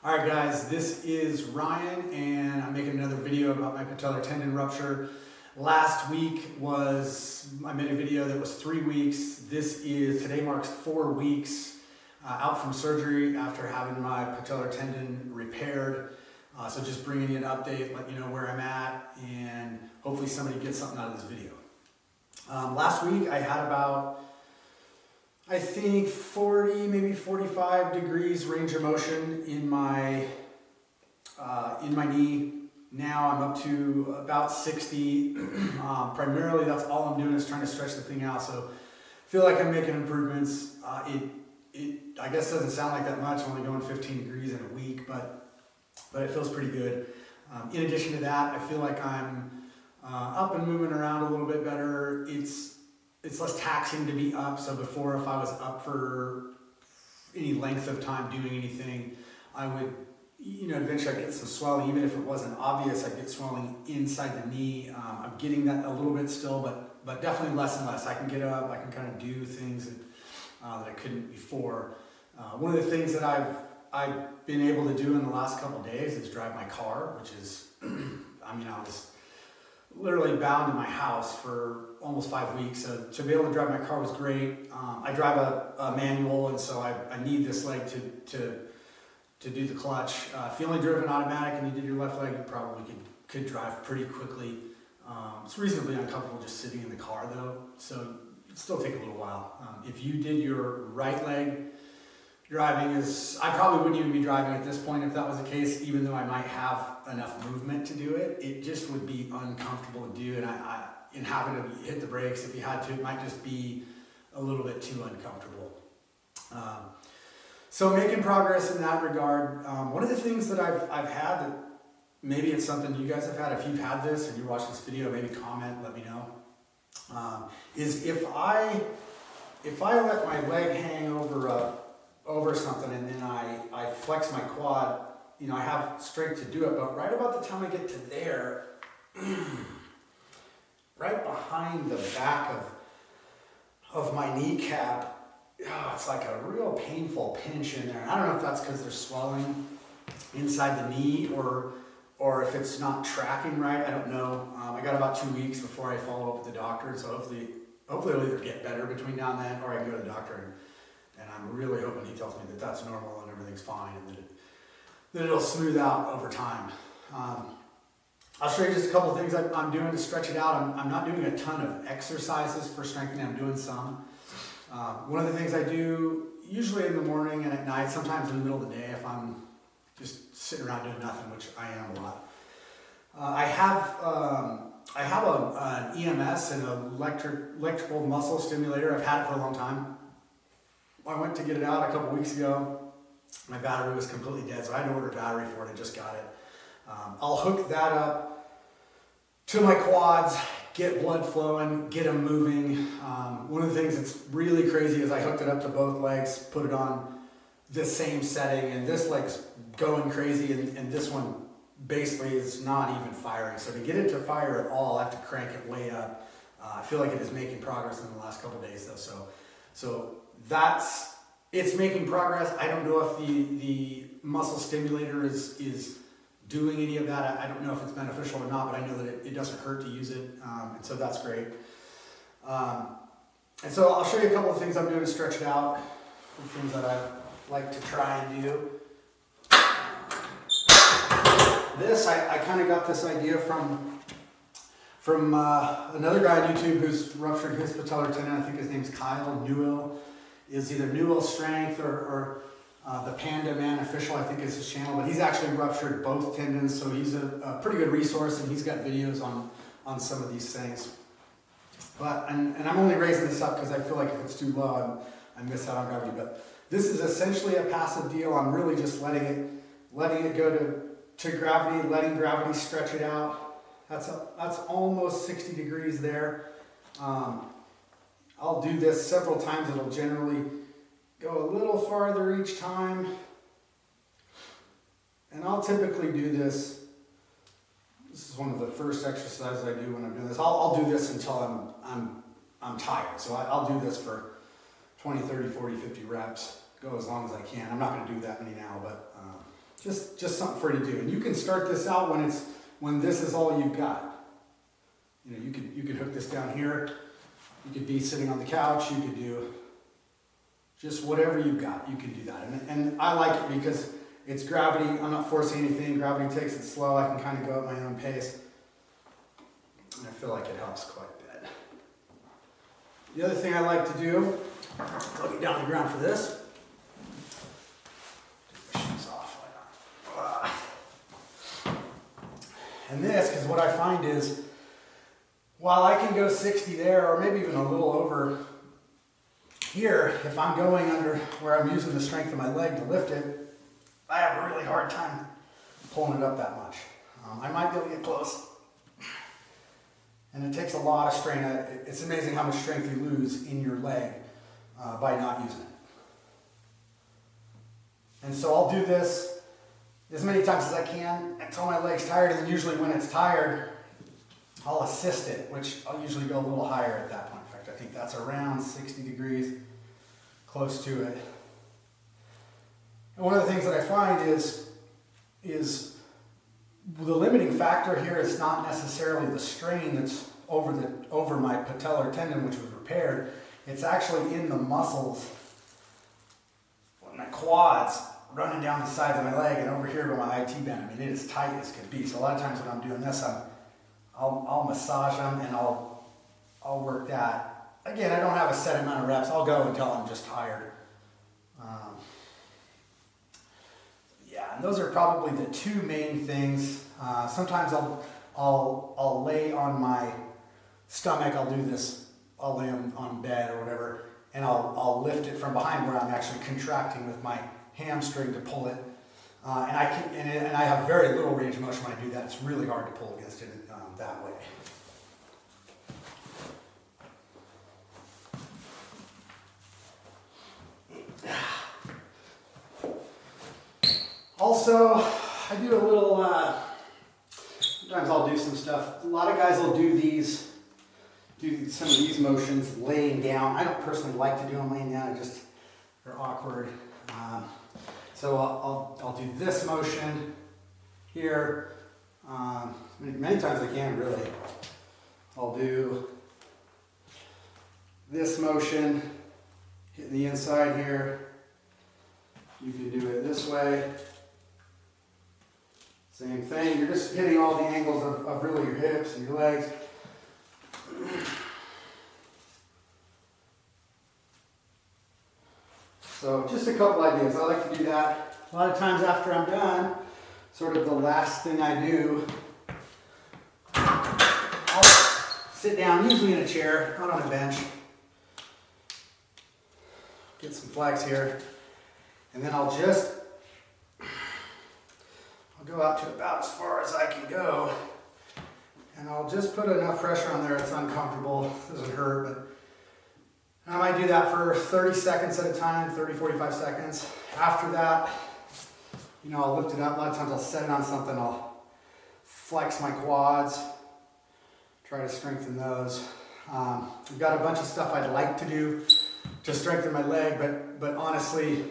All right, guys, this is Ryan, and I'm making another video about my patellar tendon rupture. Last week I made a video that was 3 weeks. Today marks 4 weeks out from surgery after having my patellar tendon repaired. So just bringing you an update, let you know where I'm at, and hopefully somebody gets something out of this video. Last week I had about, I think 40, maybe 45 degrees range of motion in my knee. Now I'm up to about 60. Primarily that's all I'm doing is trying to stretch the thing out. So I feel like I'm making improvements. It I guess doesn't sound like that much, only going 15 degrees in a week, but it feels pretty good. In addition to that, I feel like I'm up and moving around a little bit better. It's less taxing to be up. So before, if I was up for any length of time doing anything, I would, eventually I'd get some swelling. Even if it wasn't obvious, I'd get swelling inside the knee. I'm getting that a little bit still, but definitely less and less. I can get up, I can kind of do things that I couldn't before. One of the things that I've been able to do in the last couple of days is drive my car, which is, I was literally bound in my house for almost 5 weeks. So to be able to drive my car was great. I drive a manual, and so I need this leg to do the clutch. If you only drove an automatic and you did your left leg, you probably could drive pretty quickly. It's reasonably uncomfortable just sitting in the car though, so it'd still take a little while. If you did your right leg, driving I probably wouldn't even be driving at this point if that was the case, even though I might have enough movement to do it. It just would be uncomfortable to do, and in having to hit the brakes if you had to, it might just be a little bit too uncomfortable. So making progress in that regard. One of the things that I've had, that maybe it's something you guys have had, if you've had this and you watch this video, maybe comment, let me know, is if I let my leg hang over something and then I flex my quad, I have strength to do it, but right about the time I get to there, right behind the back of my kneecap, it's like a real painful pinch in there. And I don't know if that's because there's swelling inside the knee or if it's not tracking right. I don't know. I got about 2 weeks before I follow up with the doctor, so hopefully it'll either get better between now and then, or I can go to the doctor and I'm really hoping he tells me that that's normal and everything's fine, and that it'll smooth out over time. I'll show you just a couple of things I'm doing to stretch it out. I'm not doing a ton of exercises for strengthening. I'm doing some. One of the things I do, usually in the morning and at night, sometimes in the middle of the day if I'm just sitting around doing nothing, which I am a lot. I have an EMS, an electrical muscle stimulator. I've had it for a long time. I went to get it out a couple weeks ago. My battery was completely dead, so I had to order a battery for it. I just got it. I'll hook that up to my quads, get blood flowing, get them moving. One of the things that's really crazy is I hooked it up to both legs, put it on the same setting, and this leg's going crazy, and this one basically is not even firing. So to get it to fire at all, I have to crank it way up. I feel like it is making progress in the last couple of days though. So it's making progress. I don't know if the muscle stimulator is doing any of that. I don't know if it's beneficial or not, but I know that it doesn't hurt to use it, and so that's great. And so I'll show you a couple of things I'm doing to stretch it out, things that I like to try and do. This, I kind of got this idea from another guy on YouTube who's ruptured his patellar tendon. I think his name's Kyle Newell. Is either Newell Strength or the Panda Man Official, I think is his channel, but he's actually ruptured both tendons, so he's a pretty good resource, and he's got videos on some of these things. And I'm only raising this up because I feel like if it's too low, I miss out on gravity. But this is essentially a passive deal. I'm really just letting it go to gravity, letting gravity stretch it out. That's almost 60 degrees there. I'll do this several times. It'll generally go a little farther each time. And I'll typically do this. This is one of the first exercises I do when I'm doing this. I'll do this until I'm tired. So I'll do this for 20, 30, 40, 50 reps. Go as long as I can. I'm not going to do that many now, but just something for you to do. And you can start this out when this is all you've got. You know, you could hook this down here. You could be sitting on the couch. You could do just whatever you've got. You can do that. And I like it because it's gravity. I'm not forcing anything. Gravity takes it slow. I can kind of go at my own pace. And I feel like it helps quite a bit. The other thing I like to do, I'll get down on the ground for this. Take my shoes off. And this, because what I find is, while I can go 60 there, or maybe even a little over here, if I'm going under where I'm using the strength of my leg to lift it, I have a really hard time pulling it up that much. I might be able to get close. And it takes a lot of strain. It's amazing how much strength you lose in your leg by not using it. And so I'll do this as many times as I can until my leg's tired, and then usually when it's tired, I'll assist it, which I'll usually go a little higher at that point. In fact, I think that's around 60 degrees, close to it. And one of the things that I find is the limiting factor here is not necessarily the strain that's over my patellar tendon, which was repaired. It's actually in the muscles, my quads running down the sides of my leg and over here by my IT band. I mean, it is tight as can be. So a lot of times when I'm doing this, I'll massage them and I'll work that. Again, I don't have a set amount of reps. I'll go until I'm just tired. Yeah, and those are probably the two main things. Sometimes I'll lay on my stomach. I'll do this. I'll lay on bed or whatever, and I'll lift it from behind where I'm actually contracting with my hamstring to pull it. And I have very little range of motion when I do that. It's really hard to pull against it that way. Also, I do a little, sometimes I'll do some stuff. A lot of guys will do some of these motions laying down. I don't personally like to do them laying down, they're awkward. So I'll do this motion here. Many times I can, really. I'll do this motion, hitting the inside here. You can do it this way. Same thing, you're just hitting all the angles of really your hips and your legs. So just a couple ideas. I like to do that. A lot of times after I'm done, sort of the last thing I do, I'll sit down, usually in a chair, not on a bench. Get some flex here. And then I'll go out to about as far as I can go. And I'll just put enough pressure on there it's uncomfortable, it doesn't hurt, but I might do that for 30 seconds at a time, 30, 45 seconds. After that, I'll lift it up. A lot of times I'll set it on something, I'll flex my quads, try to strengthen those. I've got a bunch of stuff I'd like to do to strengthen my leg, but honestly,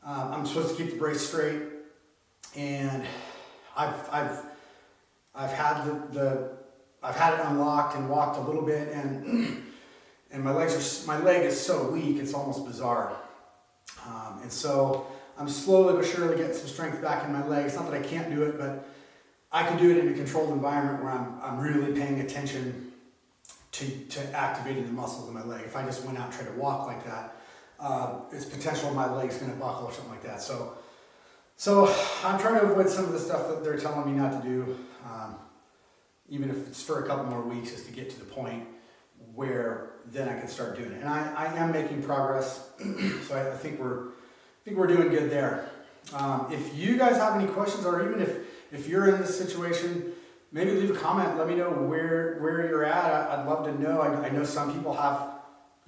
I'm supposed to keep the brace straight, and I've had it unlocked and walked a little bit, and my leg is so weak, it's almost bizarre. And so I'm slowly but surely getting some strength back in my leg. It's not that I can't do it, but I can do it in a controlled environment where I'm really paying attention to activating the muscles in my leg. If I just went out and tried to walk like that, it's potential my leg's going to buckle or something like that. So I'm trying to avoid some of the stuff that they're telling me not to do, even if it's for a couple more weeks, just to get to the point where then I can start doing it. And I am making progress, so I think we're doing good there. If you guys have any questions, or even if you're in this situation, maybe leave a comment. Let me know where you're at. I'd love to know. I know some people have,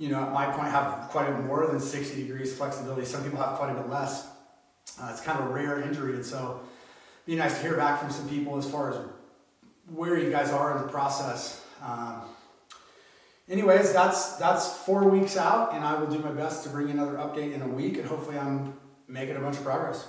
at my point, have quite a bit more than 60 degrees flexibility. Some people have quite a bit less. It's kind of a rare injury, and so it'd be nice to hear back from some people as far as where you guys are in the process. Anyways, that's 4 weeks out, and I will do my best to bring you another update in a week, and hopefully I'm making a bunch of progress.